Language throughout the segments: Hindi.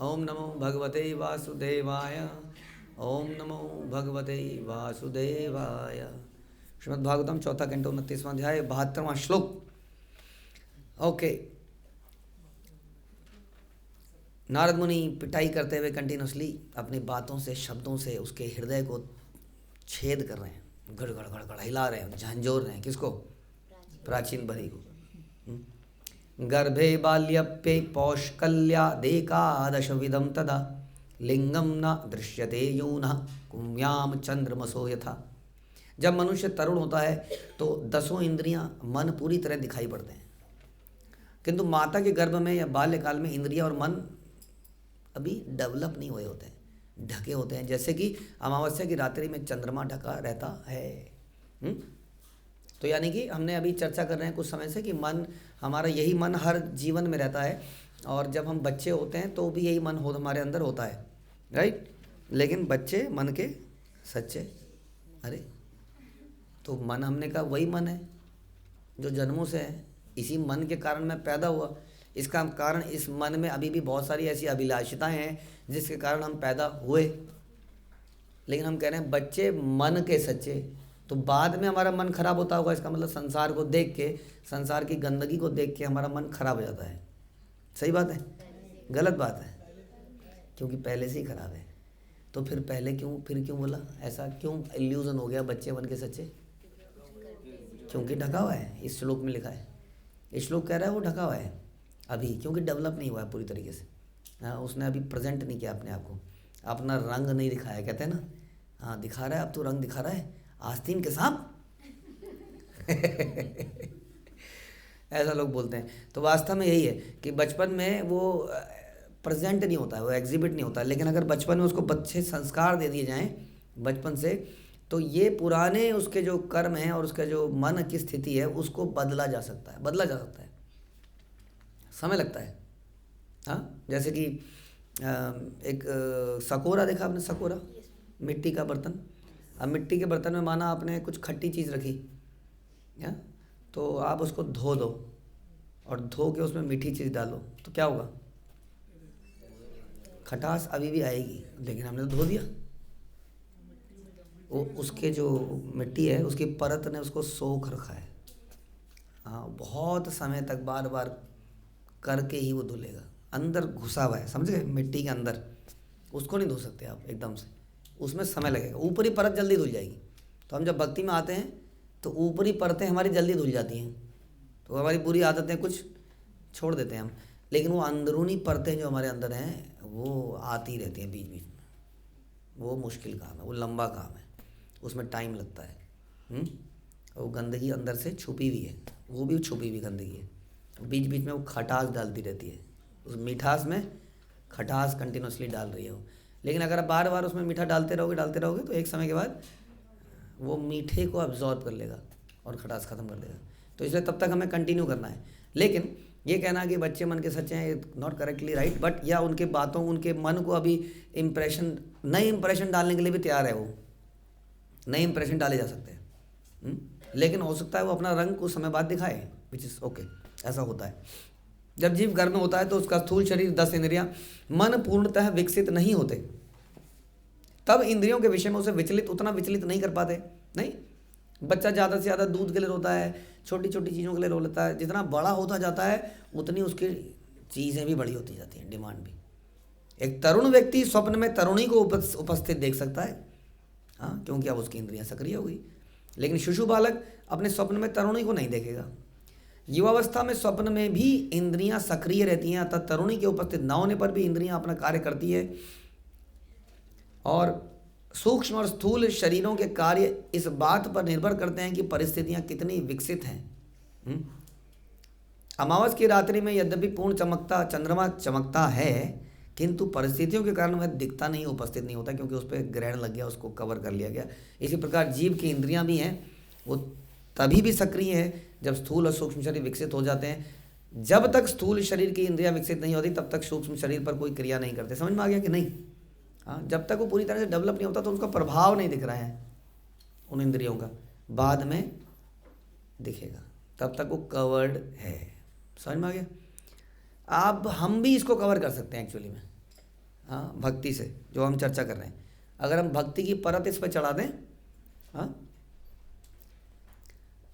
ओम नमो भगवते वासुदेवाय। ओम नमो भगवते वासुदेवाय। श्रीमद् भागवतम चौथा कैंटो 29वां अध्याय 72वां श्लोक। ओके, नारद मुनि पिटाई करते हुए कंटिन्यूसली अपनी बातों से, शब्दों से उसके हृदय को छेद कर रहे हैं, गड़गड़ गड़गड़ हिला रहे हैं, झंझोर रहे हैं। किसको? प्राचीन बलि को। गर्भे बाल्यप्ये पौष्कल्यादेकादश विधम तदा लिंगम न दृश्यते यूनः कुम्याम चंद्रमसो यथा। जब मनुष्य तरुण होता है तो 10 इंद्रियां, मन पूरी तरह दिखाई पड़ते हैं, किंतु माता के गर्भ में या बाल्यकाल में इंद्रियां और मन अभी डेवलप नहीं हुए होते हैं, ढके होते हैं, जैसे कि अमावस्या की रात्रि में चंद्रमा ढका रहता है। तो यानी कि हमने अभी चर्चा कर रहे हैं कुछ समय से कि मन, हमारा यही मन हर जीवन में रहता है, और जब हम बच्चे होते हैं तो भी यही मन हमारे अंदर होता है, राइट। लेकिन बच्चे मन के सच्चे, अरे तो मन, हमने कहा वही मन है जो जन्मों से है, इसी मन के कारण मैं पैदा हुआ। इसका कारण, इस मन में अभी भी बहुत सारी ऐसी अभिलाषिताएं हैं जिसके कारण हम पैदा हुए। लेकिन हम कह रहे हैं बच्चे मन के सच्चे, तो बाद में हमारा मन खराब होता होगा। इसका मतलब संसार को देख के, संसार की गंदगी को देख के हमारा मन खराब हो जाता है। सही बात है? गलत बात है, क्योंकि पहले से ही खराब है। तो फिर पहले क्यों, फिर क्यों बोला ऐसा? क्यों इल्यूजन हो गया बच्चे मन के सच्चे? क्योंकि ढका हुआ है। इस श्लोक में लिखा है, इस श्लोक कह रहा है वो ढका हुआ है अभी, क्योंकि डेवलप नहीं हुआ है पूरी तरीके से। हाँ, उसने अभी प्रेजेंट नहीं किया अपने आप को, अपना रंग नहीं दिखाया। कहते हैं ना, हाँ दिखा रहा है अब तो, रंग दिखा रहा है आस्तीन के सांप। ऐसा लोग बोलते हैं। तो वास्तव में यही है कि बचपन में वो प्रेजेंट नहीं होता है, वो एग्जिबिट नहीं होता है। लेकिन अगर बचपन में उसको अच्छे संस्कार दे दिए जाएं बचपन से, तो ये पुराने उसके जो कर्म हैं और उसका जो मन की स्थिति है उसको बदला जा सकता है, बदला जा सकता है। समय लगता है। हाँ, जैसे कि एक सकोरा देखा आपने? सकोरा, मिट्टी का बर्तन। अब मिट्टी के बर्तन में माना आपने कुछ खट्टी चीज़ रखी, या तो आप उसको धो दो और धो के उसमें मीठी चीज़ डालो, तो क्या होगा? खटास अभी भी आएगी, लेकिन हमने तो धो दिया। वो उसके जो मिट्टी है उसकी परत ने उसको सोख रखा है। हाँ, बहुत समय तक बार बार करके ही वो धुलेगा, अंदर घुसा हुआ है, समझे? मिट्टी के अंदर उसको नहीं धो सकते आप एकदम से, उसमें समय लगेगा। ऊपरी परत जल्दी धुल जाएगी। तो हम जब भक्ति में आते हैं तो ऊपरी परतें हमारी जल्दी धुल जाती हैं, तो हमारी बुरी आदतें कुछ छोड़ देते हैं हम, लेकिन वो अंदरूनी परतें जो हमारे अंदर हैं वो आती रहती हैं बीच बीच में। वो मुश्किल काम है, वो लंबा काम है, उसमें टाइम लगता है। वो गंदगी अंदर से छुपी हुई है, वो भी छुपी हुई गंदगी है। बीच बीच में वो खटास डालती रहती है, उस मिठास में खटास कंटिन्यूसली डाल रही है वो। लेकिन अगर आप बार बार उसमें मीठा डालते रहोगे तो एक समय के बाद वो मीठे को अब्जॉर्ब कर लेगा और खटास ख़त्म कर देगा। तो इसलिए तब तक हमें कंटिन्यू करना है। लेकिन ये कहना कि बच्चे मन के सच्चे हैं, नॉट करेक्टली राइट, बट या उनके बातों, उनके मन को अभी इम्प्रेशन, नए इम्प्रेशन डालने के लिए भी तैयार है। वो नए इम्प्रेशन डाले जा सकते हैं, लेकिन हो सकता है वो अपना रंग कुछ समय बाद दिखाए, विच इज़ ओके। ऐसा होता है। जब जीव गर्भ में होता है तो उसका स्थूल शरीर, 10 इंद्रियां, मन पूर्णतः विकसित नहीं होते, तब इंद्रियों के विषय में उसे उतना विचलित नहीं कर पाते। नहीं, बच्चा ज़्यादा से ज़्यादा दूध के लिए रोता है, छोटी छोटी चीज़ों के लिए रो लेता है। जितना बड़ा होता जाता है उतनी उसकी चीज़ें भी बड़ी होती जाती हैं, डिमांड भी। एक तरुण व्यक्ति स्वप्न में तरुणी को उपस्थित देख सकता है, हाँ, क्योंकि अब उसकी इंद्रियां सक्रिय हो गई। लेकिन शिशु बालक अपने स्वप्न में तरुणी को नहीं देखेगा। युवावस्था में स्वप्न में भी इंद्रियां सक्रिय रहती हैं, अतः तरुणी के उपस्थित न होने पर भी इंद्रियां अपना कार्य करती है। और सूक्ष्म और स्थूल शरीरों के कार्य इस बात पर निर्भर करते हैं कि परिस्थितियां कितनी विकसित हैं। अमावस की रात्रि में यद्यपि पूर्ण चंद्रमा चमकता है, किंतु परिस्थितियों के कारण वह दिखता नहीं, उपस्थित नहीं होता, क्योंकि उस पर ग्रहण लग गया, उसको कवर कर लिया गया। इसी प्रकार जीव की इंद्रियां भी हैं, वो तभी भी सक्रिय है जब स्थूल और सूक्ष्म शरीर विकसित हो जाते हैं। जब तक स्थूल शरीर की इंद्रियां विकसित नहीं होती तब तक सूक्ष्म शरीर पर कोई क्रिया नहीं करते। समझ में आ गया कि नहीं? हाँ, जब तक वो पूरी तरह से डेवलप नहीं होता तो उसका प्रभाव नहीं दिख रहा है उन इंद्रियों का, बाद में दिखेगा, तब तक वो कवर्ड है। समझ में आ गया? अब हम भी इसको कवर कर सकते हैं एक्चुअली में। हाँ, भक्ति से, जो हम चर्चा कर रहे हैं। अगर हम भक्ति की परत इस पर चढ़ा दें, हाँ,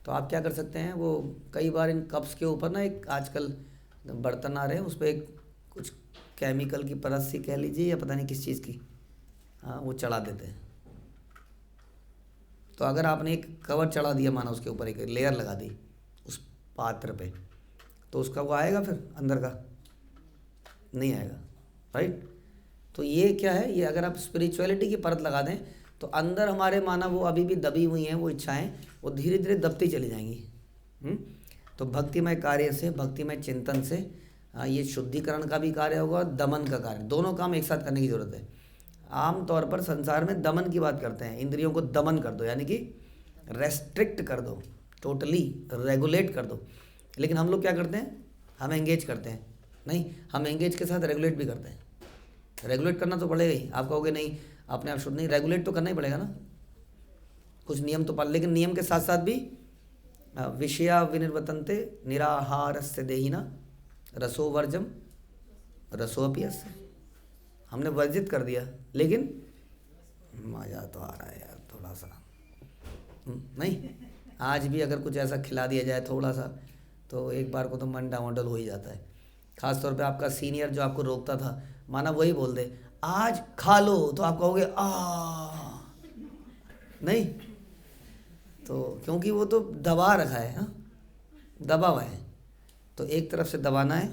तो आप क्या कर सकते हैं, वो कई बार इन कप्स के ऊपर ना एक आजकल बर्तन आ रहे हैं, उस पर एक कुछ केमिकल की परत सी कह लीजिए, या पता नहीं किस चीज़ की, हाँ, वो चढ़ा देते हैं। तो अगर आपने एक कवर चढ़ा दिया, माना उसके ऊपर एक लेयर लगा दी उस पात्र पे, तो उसका वो आएगा फिर अंदर का? नहीं आएगा, राइट। तो ये क्या है, ये अगर आप स्पिरिचुअलिटी की परत लगा दें तो अंदर हमारे माना वो अभी भी दबी हुई हैं वो इच्छाएं, वो धीरे धीरे दबती चली जाएंगी। तो भक्तिमय कार्य से, भक्तिमय चिंतन से ये शुद्धिकरण का भी कार्य होगा, दमन का कार्य, दोनों काम एक साथ करने की ज़रूरत है। आम तौर पर संसार में दमन की बात करते हैं, इंद्रियों को दमन कर दो, यानी कि रेस्ट्रिक्ट कर दो, टोटली रेगुलेट कर दो। लेकिन हम लोग क्या करते हैं, हम एंगेज करते हैं, नहीं, हम एंगेज के साथ रेगुलेट भी करते हैं। रेगुलेट करना तो पड़ेगा ही, आप कहोगे नहीं अपने आप शुद्ध नहीं, रेगुलेट तो करना ही पड़ेगा ना, कुछ नियम तो पाल, लेकिन नियम के साथ साथ भी विषया विनिर्वतन्ते निराहारस्य देहिना रसो वर्जम रसोऽप्यस्य, हमने वर्जित कर दिया, लेकिन मज़ा तो आ रहा है यार थोड़ा सा, नहीं, आज भी अगर कुछ ऐसा खिला दिया जाए थोड़ा सा, तो एक बार को तो मन डामाडोल हो ही जाता है। खास तौर पे आपका सीनियर जो आपको रोकता था, माना वही बोल दे आज खा लो, तो आप कहोगे नहीं, तो क्योंकि वो तो दबा रखा है, हाँ, दबा हुआ है। तो एक तरफ से दबाना है,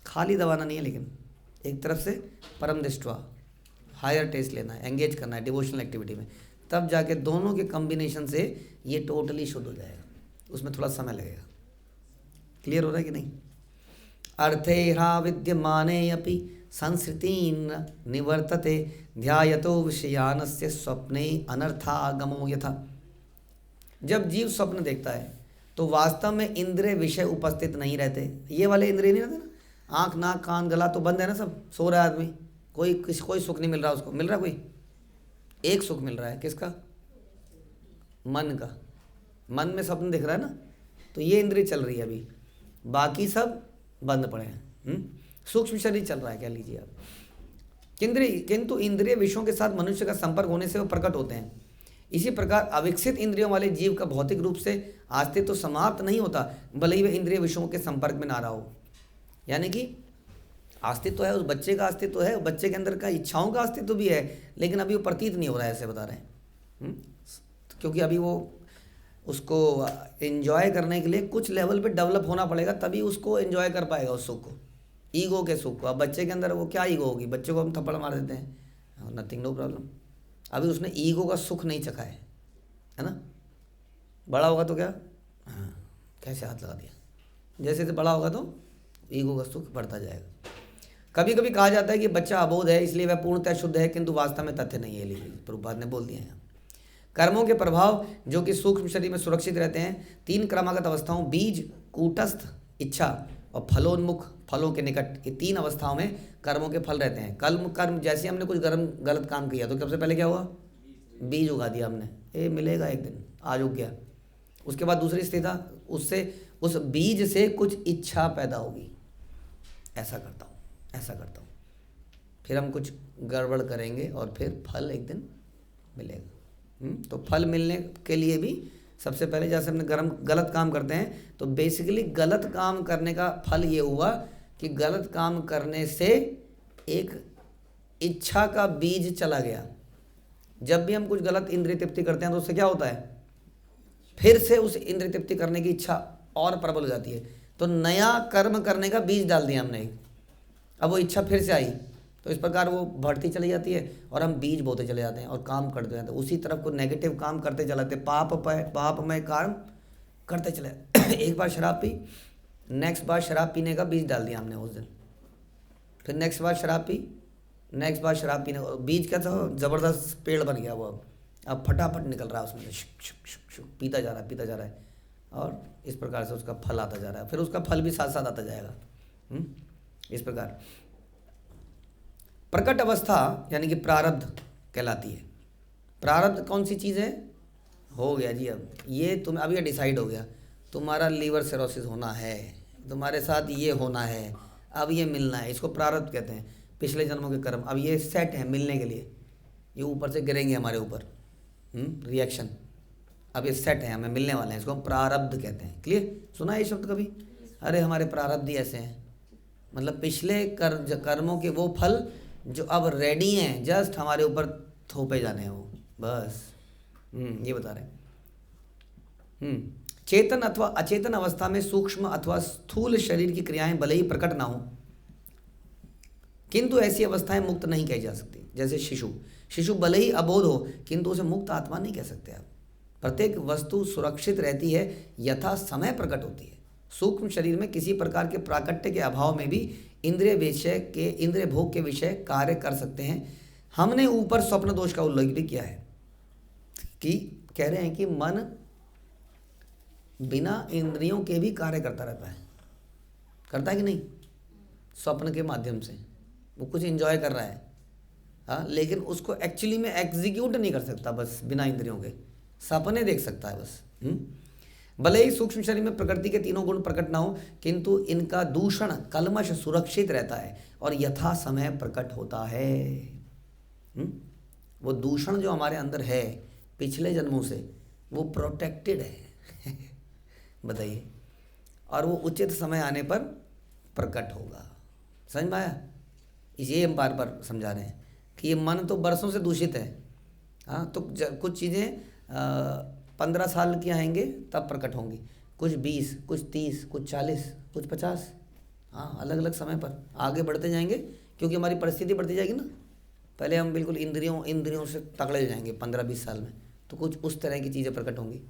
खाली दबाना नहीं है, लेकिन एक तरफ से परम दृष्टवा हायर टेस्ट लेना है, एंगेज करना है डिवोशनल एक्टिविटी में, तब जाके दोनों के कॉम्बिनेशन से ये टोटली शुद्ध हो जाएगा। उसमें थोड़ा समय लगेगा। क्लियर हो रहा है कि नहीं? अर्थेहा विद्यमाने अपि संस्कृतीन निवर्तते ध्यायतो विषयानस्य स्वप्ने अनर्थागमो यथा। जब जीव स्वप्न देखता है तो वास्तव में इंद्रिय विषय उपस्थित नहीं रहते। ये वाले इंद्रिय नहीं रहते ना, आँख नाक कान गला तो बंद है ना, सब सो रहा है आदमी, कोई सुख नहीं मिल रहा उसको, मिल रहा कोई एक सुख मिल रहा है, किसका? मन का। मन में स्वप्न दिख रहा है ना, तो ये इंद्रिय चल रही है अभी, बाकी सब बंद पड़े हैं। सूक्ष्म शरीर चल रहा है, कह लीजिए आप। किंतु इंद्रिय विषयों के साथ मनुष्य का संपर्क होने से वो प्रकट होते हैं। इसी प्रकार अविकसित इंद्रियों वाले जीव का भौतिक रूप से अस्तित्व तो समाप्त नहीं होता, भले ही वह इंद्रिय विषयों के संपर्क में ना रहा हो। यानी कि अस्तित्व है, उस बच्चे का अस्तित्व है, बच्चे के अंदर का इच्छाओं का अस्तित्व भी है, लेकिन अभी वो प्रतीत नहीं हो रहा है, ऐसे बता रहे हैं। क्योंकि अभी वो उसको एंजॉय करने के लिए कुछ लेवल पे डेवलप होना पड़ेगा, तभी उसको एंजॉय कर पाएगा उस सुख को, ईगो के सुख को। अब बच्चे के अंदर वो क्या ईगो होगी, बच्चे को हम थप्पड़ मार देते हैं, नथिंग, नो प्रॉब्लम। अभी उसने ईगो का सुख नहीं चखा है ना। बड़ा होगा तो क्या, हाँ, कैसे हाथ लगा दिया, जैसे जैसे बड़ा होगा तो ईगो का सुख बढ़ता जाएगा। कभी कभी कहा जाता है कि बच्चा अबोध है इसलिए वह पूर्णतः शुद्ध है, किंतु वास्तव में तथ्य नहीं है। लीजिए प्रभुपाद ने बोल दिया है। कर्मों के प्रभाव जो कि सूक्ष्म शरीर में सुरक्षित रहते हैं, 3 क्रमागत अवस्थाओं बीज, कूटस्थ, इच्छा और फलोन्मुख, फलों के निकट, ये 3 अवस्थाओं में कर्मों के फल रहते हैं। कर्म जैसे हमने कुछ गलत काम किया तो सबसे पहले क्या हुआ, बीज उगा दिया हमने, ये मिलेगा एक दिन, आज उग गया। उसके बाद दूसरी स्थिति, उससे उस बीज से कुछ इच्छा पैदा होगी, ऐसा करता हूँ, ऐसा करता हूँ, फिर हम कुछ गड़बड़ करेंगे और फिर फल एक दिन मिलेगा। तो फल मिलने के लिए भी सबसे पहले जैसे हमने गलत काम करते हैं, तो बेसिकली गलत काम करने का फल ये हुआ कि गलत काम करने से एक इच्छा का बीज चला गया। जब भी हम कुछ गलत इंद्रिय तृप्ति करते हैं तो उससे क्या होता है, फिर से उस इंद्रिय तृप्ति करने की इच्छा और प्रबल हो जाती है। तो नया कर्म करने का बीज डाल दिया हमने, अब वो इच्छा फिर से आई, तो इस प्रकार वो बढ़ती चली जाती है और हम बीज बोते चले जाते हैं और काम करते जाते हैं, उसी तरफ को नेगेटिव काम करते चले जाते हैं, पापमय कर्म करते चले। एक बार शराब पी, नेक्स्ट बार शराब पीने का बीज डाल दिया हमने उस दिन, फिर नेक्स्ट बार शराब पी, नेक्स्ट बार शराब पीने का बीज क्या था, ज़बरदस्त पेड़ बन गया वो, अब फटाफट निकल रहा है उसमें, शुक पीता जा रहा है और इस प्रकार से उसका फल आता जा रहा है, फिर उसका फल भी साथ साथ आता जाएगा। इस प्रकार प्रकट अवस्था यानी कि प्रारब्ध कहलाती है। प्रारब्ध कौन सी चीज़ है, हो गया जी, अब ये तुम अब ये डिसाइड हो गया, तुम्हारा लीवर सिरोसिस होना है, तुम्हारे साथ ये होना है, अब ये मिलना है, इसको प्रारब्ध कहते हैं। पिछले जन्मों के कर्म। अब ये सेट है मिलने के लिए, ये ऊपर से गिरेंगे हमारे ऊपर रिएक्शन। अब ये सेट है, हमें मिलने वाले हैं, इसको हम प्रारब्ध कहते हैं। क्लियर? सुना है ये शब्द कभी? अरे हमारे प्रारब्ध ही ऐसे हैं, मतलब पिछले कर्मों के वो फल जो अब रेडी हैं, जस्ट हमारे ऊपर थोपे जाने हैं वो, बस। ये बता रहे हैं। चेतन अथवा अचेतन अवस्था में सूक्ष्म अथवा स्थूल शरीर की क्रियाएं भले ही प्रकट ना हो, किंतु ऐसी अवस्थाएं मुक्त नहीं कही जा सकती। जैसे शिशु भले ही अबोध हो, किंतु उसे मुक्त आत्मा नहीं कह सकते आप। प्रत्येक वस्तु सुरक्षित रहती है, यथा समय प्रकट होती है। सूक्ष्म शरीर में किसी प्रकार के प्राकट्य के अभाव में भी इंद्रिय भोग के विषय कार्य कर सकते हैं। हमने ऊपर स्वप्न दोष का उल्लेख भी किया है कि कह रहे हैं कि मन बिना इंद्रियों के भी कार्य करता रहता है, करता है कि नहीं? स्वप्न के माध्यम से वो कुछ एंजॉय कर रहा है, हाँ, लेकिन उसको एक्चुअली में एग्जीक्यूट नहीं कर सकता, बस बिना इंद्रियों के सपने देख सकता है बस। भले ही सूक्ष्म शरीर में प्रकृति के तीनों गुण प्रकट ना हो, किंतु इनका दूषण कलमश सुरक्षित रहता है और यथा समय प्रकट होता है। वो दूषण जो हमारे अंदर है पिछले जन्मों से, वो प्रोटेक्टेड है बताइए, और वो उचित समय आने पर प्रकट होगा। समझ में आया? इसे हम बार बार समझा रहे हैं कि ये मन तो बरसों से दूषित है, हाँ, तो कुछ चीज़ें 15 साल की आएंगे तब प्रकट होंगी, कुछ 20, कुछ 30, कुछ 40, कुछ 50, हाँ, अलग अलग समय पर आगे बढ़ते जाएंगे, क्योंकि हमारी परिस्थिति बढ़ती जाएगी ना। पहले हम बिल्कुल इंद्रियों से तगड़े जाएंगे 15-20 साल में, तो कुछ उस तरह की चीज़ें प्रकट होंगी।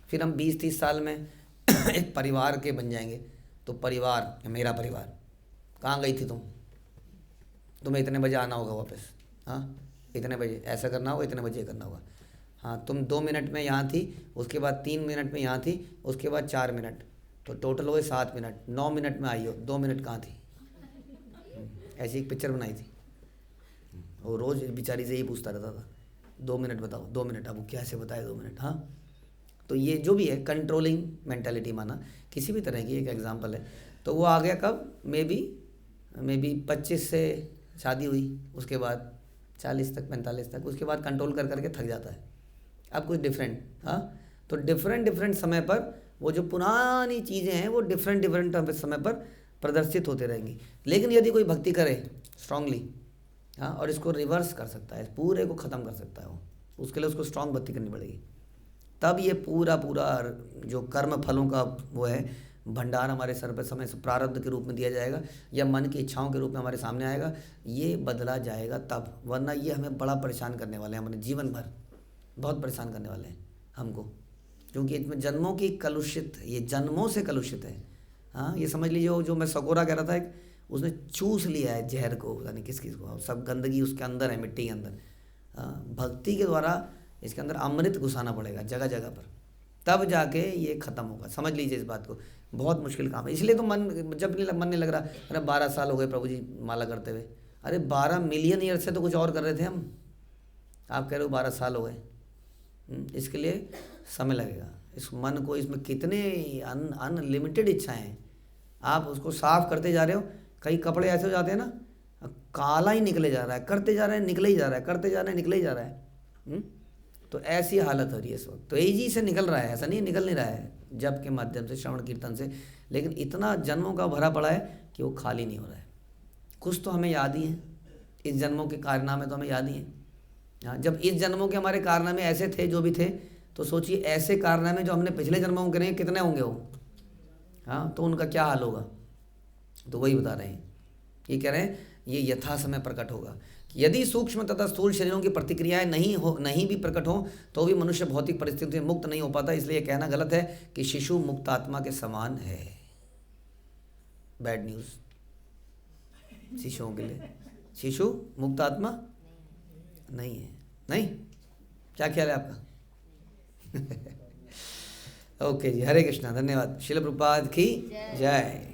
फिर हम 20-30 साल में एक परिवार के बन जाएंगे, तो परिवार, मेरा परिवार, कहाँ गई थी तुम्हें इतने बजे आना होगा वापस, हाँ, इतने बजे ऐसा करना होगा, इतने बजे करना होगा, हाँ, तुम 2 मिनट में यहाँ थी, उसके बाद 3 मिनट में यहाँ थी, उसके बाद 4 मिनट, तो टोटल हो गए 7 मिनट। 9 मिनट में आई हो, 2 मिनट कहाँ थी? ऐसी एक पिक्चर बनाई थी, वो रोज़ बेचारी से यही पूछता रहता था, 2 मिनट बताओ, 2 मिनट। अब वो कैसे बताए 2 मिनट, हाँ। तो ये जो भी है कंट्रोलिंग मेंटालिटी, माना किसी भी तरह की, एक एग्जांपल है। तो वो आ गया कब? मे बी 25 से शादी हुई, उसके बाद 40 तक, 45 तक, उसके बाद कंट्रोल कर करके थक जाता है। अब कुछ डिफरेंट, हाँ, तो डिफरेंट समय पर वो जो पुरानी चीज़ें हैं वो डिफरेंट समय पर प्रदर्शित होते रहेंगी। लेकिन यदि कोई भक्ति करे स्ट्रांगली, हाँ, और इसको रिवर्स कर सकता है, पूरे को ख़त्म कर सकता है, वो उसके लिए उसको स्ट्रांग भक्ति करनी पड़ेगी, तब ये पूरा जो कर्म फलों का वो है भंडार हमारे सर पर समय से प्रारब्ध के रूप में दिया जाएगा, या मन की इच्छाओं के रूप में हमारे सामने आएगा, ये बदला जाएगा तब। वरना ये हमें बड़ा परेशान करने वाले हैं, हमारे जीवन भर बहुत परेशान करने वाले हैं हमको, क्योंकि इसमें जन्मों की कलुषित, ये जन्मों से कलुषित है। हाँ, ये समझ लीजिए, जो मैं सकोरा कह रहा था, एक उसने चूस लिया है जहर को, पता नहीं किस को, सब गंदगी उसके अंदर है, मिट्टी के अंदर। भक्ति के द्वारा इसके अंदर अमृत घुसाना पड़ेगा जगह जगह पर, तब जाके ये ख़त्म होगा। समझ लीजिए इस बात को, बहुत मुश्किल काम है। इसलिए तो मन नहीं लग रहा। अरे 12 साल हो गए प्रभु जी माला करते हुए, अरे 12 मिलियन ईयर से तो कुछ और कर रहे थे हम, आप कह रहे हो 12 साल हो गए। इसके लिए समय लगेगा। इस मन को, इसमें कितने अनलिमिटेड इच्छाएं हैं, आप उसको साफ करते जा रहे हो। कई कपड़े ऐसे हो जाते हैं ना, काला ही निकले जा रहा है, करते जा रहे हैं निकले ही जा रहा है, करते जा रहे हैं निकले ही जा रहा है। तो ऐसी हालत हो रही है इस वक्त। तो तेजी से निकल रहा है, ऐसा नहीं निकल नहीं रहा है जप के माध्यम से, श्रवण कीर्तन से, लेकिन इतना जन्मों का भरा पड़ा है कि वो खाली नहीं हो रहा है। कुछ तो हमें याद ही है, इस जन्मों के कारनामे तो हमें याद ही हैं। हाँ, जब इस जन्मों के हमारे कारनामे ऐसे थे जो भी थे, तो सोचिए ऐसे कारनामे जो हमने पिछले जन्मों में करे कितने होंगे वो, हाँ, तो उनका क्या हाल होगा। तो वही बता रहे हैं, ये कह रहे हैं ये यथा समय प्रकट होगा। यदि सूक्ष्म तथा स्थूल शरीरों की प्रतिक्रियाएं नहीं भी प्रकट हो, तो भी मनुष्य भौतिक परिस्थितियों से मुक्त नहीं हो पाता। इसलिए कहना गलत है कि शिशु मुक्त आत्मा के समान है। बैड न्यूज़ शिशुओं के लिए, शिशु मुक्त आत्मा नहीं है। नहीं, क्या ख्याल है आपका? ओके जी, हरे कृष्णा, धन्यवाद। शिल प्रभुपाद की जय।